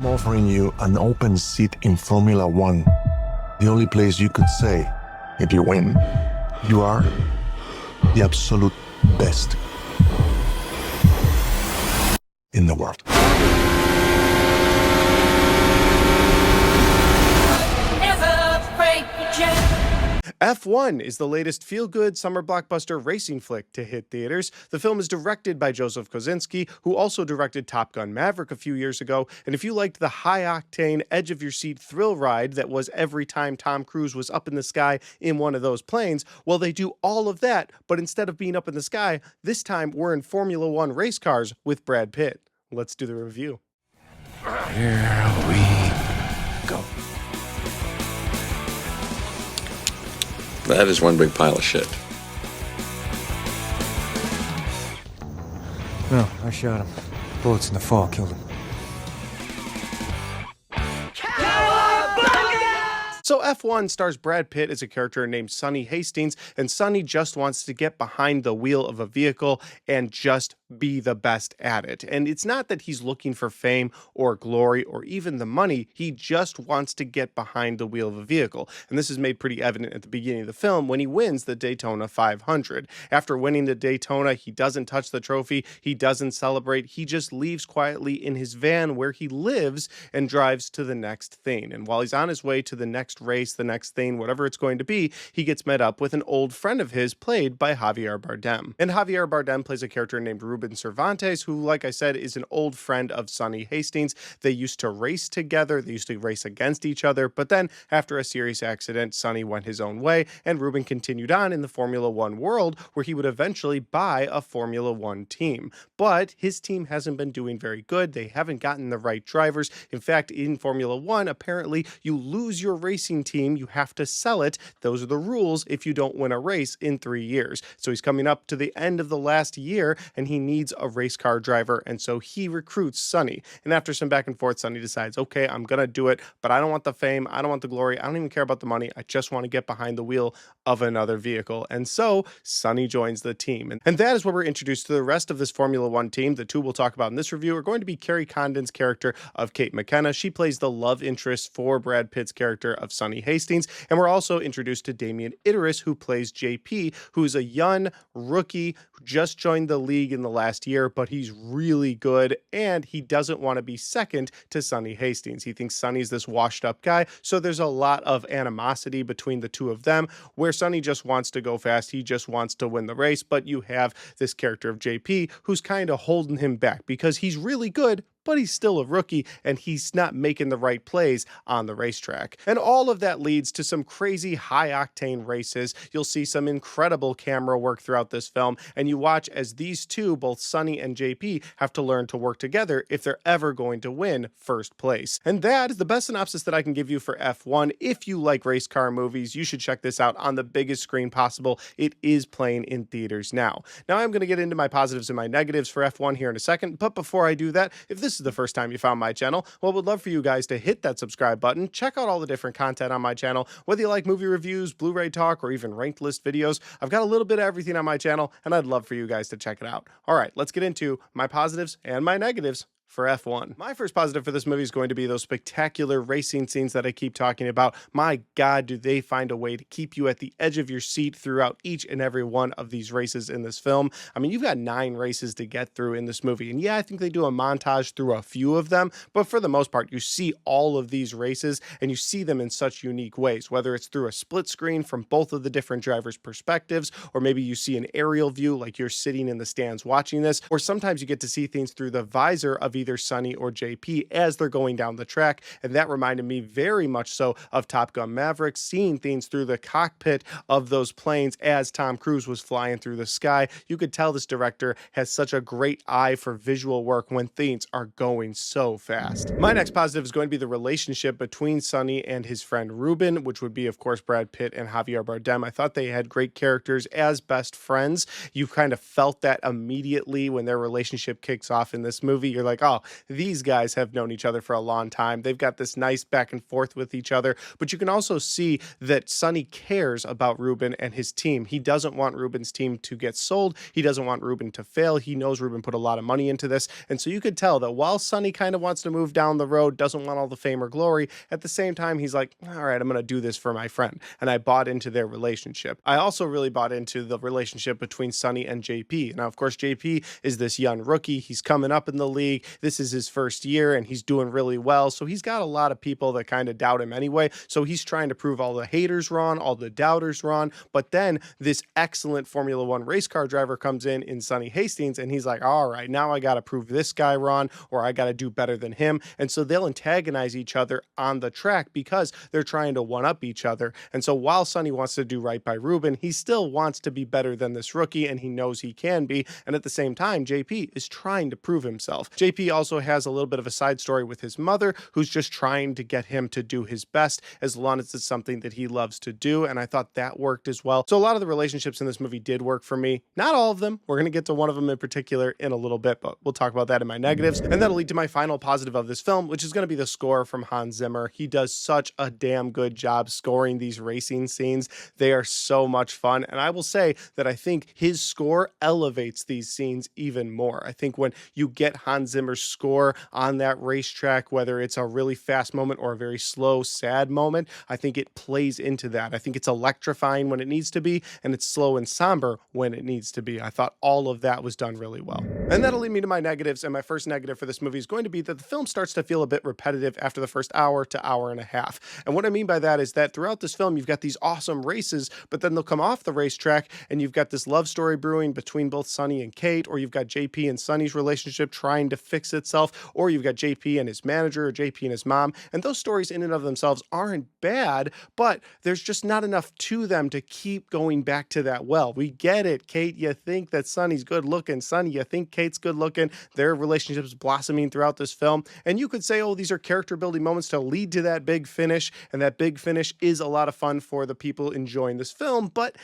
I'm offering you an open seat in Formula One. The only place you could say, if you win, you are the absolute best in the world. F1 is the latest feel-good summer blockbuster racing flick to hit theaters. The film is directed by Joseph Kosinski, who also directed Top Gun: Maverick a few years ago. And if you liked the high-octane, edge-of-your-seat thrill ride that was every time Tom Cruise was up in the sky in one of those planes, well, they do all of that, but instead of being up in the sky, this time we're in Formula One race cars with Brad Pitt. Let's do the review. Here we go. That is one big pile of shit. No, I shot him. Bullets in the fall killed him. So F1 stars Brad Pitt as a character named Sonny Hastings, and Sonny just wants to get behind the wheel of a vehicle and just be the best at it. And it's not that he's looking for fame or glory or even the money, he just wants to get behind the wheel of a vehicle. And this is made pretty evident at the beginning of the film when he wins the Daytona 500. After winning the Daytona, he doesn't touch the trophy, he doesn't celebrate, he just leaves quietly in his van where he lives and drives to the next thing. And while he's on his way to the next race, the next thing, whatever it's going to be, he gets met up with an old friend of his played by Javier Bardem. And Javier Bardem plays a character named Ruben Cervantes, who, like I said, is an old friend of Sonny Hastings. They used to race together, they used to race against each other, but then after a serious accident, Sonny went his own way, and Ruben continued on in the Formula One world, where he would eventually buy a Formula One team. But his team hasn't been doing very good, they haven't gotten the right drivers. In fact, in Formula One, apparently, you lose your racing team, you have to sell it. Those are the rules if you don't win a race in 3 years. So he's coming up to the end of the last year and he needs a race car driver, and so he recruits Sonny. And after some back and forth, Sonny decides, okay, I'm gonna do it, but I don't want the fame, I don't want the glory, I don't even care about the money, I just want to get behind the wheel of another vehicle. And so Sonny joins the team. And that is where we're introduced to the rest of this Formula One team. The two we'll talk about in this review are going to be Carrie Condon's character of Kate McKenna. She plays the love interest for Brad Pitt's character of Sonny Hastings. And we're also introduced to Damien Idris, who plays JP, who's a young rookie who just joined the league in the last year, but he's really good, and he doesn't want to be second to Sonny Hastings. He thinks Sonny's this washed up guy, so there's a lot of animosity between the two of them, where Sonny just wants to go fast, he just wants to win the race, but you have this character of JP who's kind of holding him back because he's really good, but he's still a rookie and he's not making the right plays on the racetrack. And all of that leads to some crazy high-octane races. You'll see some incredible camera work throughout this film, and you watch as these two, both Sonny and JP, have to learn to work together if they're ever going to win first place. And that is the best synopsis that I can give you for F1. If you like race car movies, you should check this out on the biggest screen possible. It is playing in theaters now. Now I'm going to get into my positives and my negatives for F1 here in a second, but before I do that, if this is the first time you found my channel, well, I would love for you guys to hit that subscribe button, check out all the different content on my channel, whether you like movie reviews, Blu-ray talk, or even ranked list videos. I've got a little bit of everything on my channel, and I'd love for you guys to check it out. All right, let's get into my positives and my negatives for F1. My first positive for this movie is going to be those spectacular racing scenes that I keep talking about. My God, do they find a way to keep you at the edge of your seat throughout each and every one of these races in this film. I mean, you've got 9 races to get through in this movie. And yeah, I think they do a montage through a few of them, but for the most part, you see all of these races and you see them in such unique ways, whether it's through a split screen from both of the different drivers' perspectives, or maybe you see an aerial view like you're sitting in the stands watching this, or sometimes you get to see things through the visor of either Sonny or JP as they're going down the track. And that reminded me very much so of Top Gun Maverick, seeing things through the cockpit of those planes as Tom Cruise was flying through the sky. You could tell this director has such a great eye for visual work when things are going so fast. My next positive is going to be the relationship between Sonny and his friend Ruben, which would be, of course, Brad Pitt and Javier Bardem. I thought they had great characters as best friends. You kind of felt that immediately when their relationship kicks off in this movie. You're like, oh, oh, these guys have known each other for a long time. They've got this nice back and forth with each other. But you can also see that Sonny cares about Ruben and his team. He doesn't want Ruben's team to get sold. He doesn't want Ruben to fail. He knows Ruben put a lot of money into this. And so you could tell that while Sonny kind of wants to move down the road, doesn't want all the fame or glory, at the same time, he's like, all right, I'm going to do this for my friend. And I bought into their relationship. I also really bought into the relationship between Sonny and JP. Now, of course, JP is this young rookie. He's coming up in the league. This is his first year and he's doing really well. So he's got a lot of people that kind of doubt him anyway. So he's trying to prove all the haters wrong, all the doubters wrong. But then this excellent Formula One race car driver comes in Sonny Hastings, and he's like, all right, now I got to prove this guy wrong, or I got to do better than him. And so they'll antagonize each other on the track because they're trying to one up each other. And so while Sonny wants to do right by Ruben, he still wants to be better than this rookie, and he knows he can be. And at the same time, JP is trying to prove himself. JP also has a little bit of a side story with his mother, who's just trying to get him to do his best as long as it's something that he loves to do. And I thought that worked as well. So a lot of the relationships in this movie did work for me. Not all of them. We're going to get to one of them in particular in a little bit, but we'll talk about that in my negatives. And that'll lead to my final positive of this film, which is going to be the score from Hans Zimmer. He does such a damn good job scoring these racing scenes. They are so much fun. And I will say that I think his score elevates these scenes even more. I think when you get Hans Zimmer's score on that racetrack, whether it's a really fast moment or a very slow, sad moment, I think it plays into that. I think it's electrifying when it needs to be, and it's slow and somber when it needs to be. I thought all of that was done really well. And that'll lead me to my negatives. And my first negative for this movie is going to be that the film starts to feel a bit repetitive after the first hour to hour and a half. And what I mean by that is that throughout this film, you've got these awesome races, but then they'll come off the racetrack and you've got this love story brewing between both Sonny and Kate, or you've got JP and Sonny's relationship trying to fix itself, or you've got JP and his manager, or JP and his mom. And those stories in and of themselves aren't bad, but there's just not enough to them to keep going back to that well. We get it. Kate, you think that Sonny's good looking. Sonny, you think Kate's good looking. Their relationship's blossoming throughout this film. And you could say, oh, these are character building moments to lead to that big finish. And that big finish is a lot of fun for the people enjoying this film. But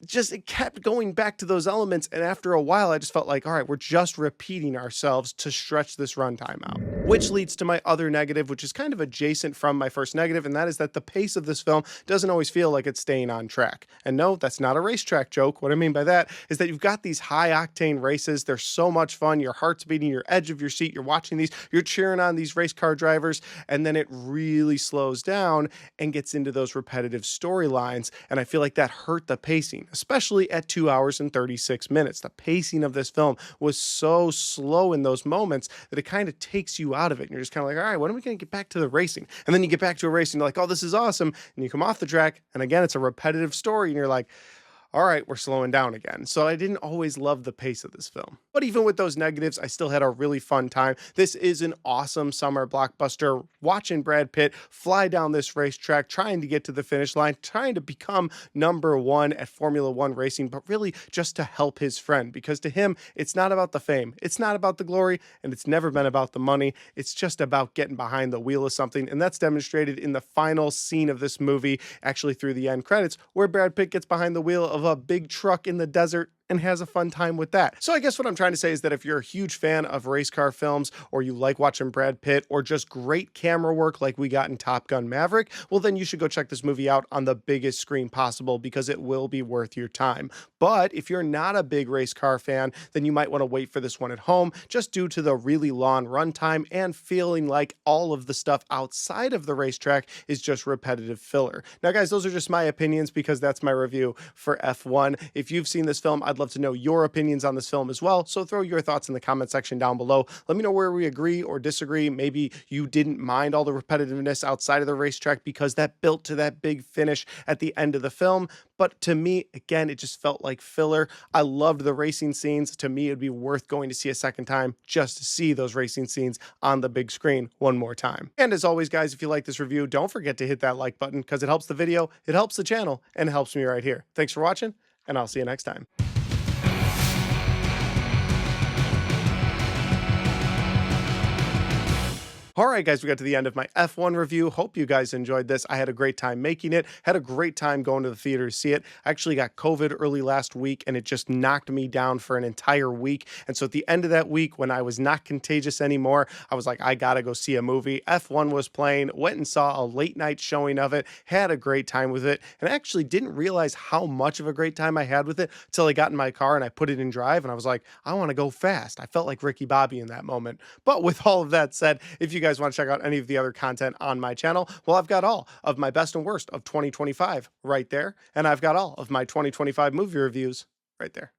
just it kept going back to those elements, and after a while I just felt like, all right, we're just repeating ourselves to stretch this runtime out. Which leads to my other negative, which is kind of adjacent from my first negative, and that is that the pace of this film doesn't always feel like it's staying on track. And no, that's not a racetrack joke. What I mean by that is that you've got these high octane races. They're so much fun. Your heart's beating, your edge of your seat. You're watching these, you're cheering on these race car drivers, and then it really slows down and gets into those repetitive storylines. And I feel like that hurt the pacing, especially at 2 hours and 36 minutes. The pacing of this film was so slow in those moments that it kind of takes you out of it. And you're just kind of like, all right, when are we going to get back to the racing? And then you get back to a race and you're like, oh, this is awesome. And you come off the track, and again, it's a repetitive story, and you're like, all right, we're slowing down again. So I didn't always love the pace of this film. But even with those negatives, I still had a really fun time. This is an awesome summer blockbuster. Watching Brad Pitt fly down this racetrack, trying to get to the finish line, trying to become number one at Formula One racing, but really just to help his friend. Because to him, it's not about the fame, it's not about the glory, and it's never been about the money. It's just about getting behind the wheel of something. And that's demonstrated in the final scene of this movie, actually through the end credits, where Brad Pitt gets behind the wheel of a big truck in the desert and has a fun time with that. So I guess what I'm trying to say is that if you're a huge fan of race car films, or you like watching Brad Pitt, or just great camera work like we got in Top Gun Maverick, well, then you should go check this movie out on the biggest screen possible, because it will be worth your time. But if you're not a big race car fan, then you might want to wait for this one at home, just due to the really long runtime and feeling like all of the stuff outside of the racetrack is just repetitive filler. Now, guys, those are just my opinions, because that's my review for F1. If you've seen this film, I'd love to know your opinions on this film as well. So throw your thoughts in the comment section down below. Let me know where we agree or disagree. Maybe you didn't mind all the repetitiveness outside of the racetrack because that built to that big finish at the end of the film. But to me, again, it just felt like filler. I loved the racing scenes. To me, it'd be worth going to see a second time just to see those racing scenes on the big screen one more time. And as always, guys, if you like this review, don't forget to hit that like button, because it helps the video, it helps the channel, and it helps me right here. Thanks for watching, and I'll see you next time. All right, guys, we got to the end of my F1 review. Hope you guys enjoyed this. I had a great time making it, had a great time going to the theater to see it. I actually got COVID early last week, and it just knocked me down for an entire week. And so at the end of that week, when I was not contagious anymore, I was like, I gotta go see a movie. F1 was playing, went and saw a late night showing of it, had a great time with it, and I actually didn't realize how much of a great time I had with it until I got in my car and I put it in drive, and I was like, I want to go fast. I felt like Ricky Bobby in that moment. But with all of that said, if you guys want to check out any of the other content on my channel, well, I've got all of my best and worst of 2025 right there, and I've got all of my 2025 movie reviews right there.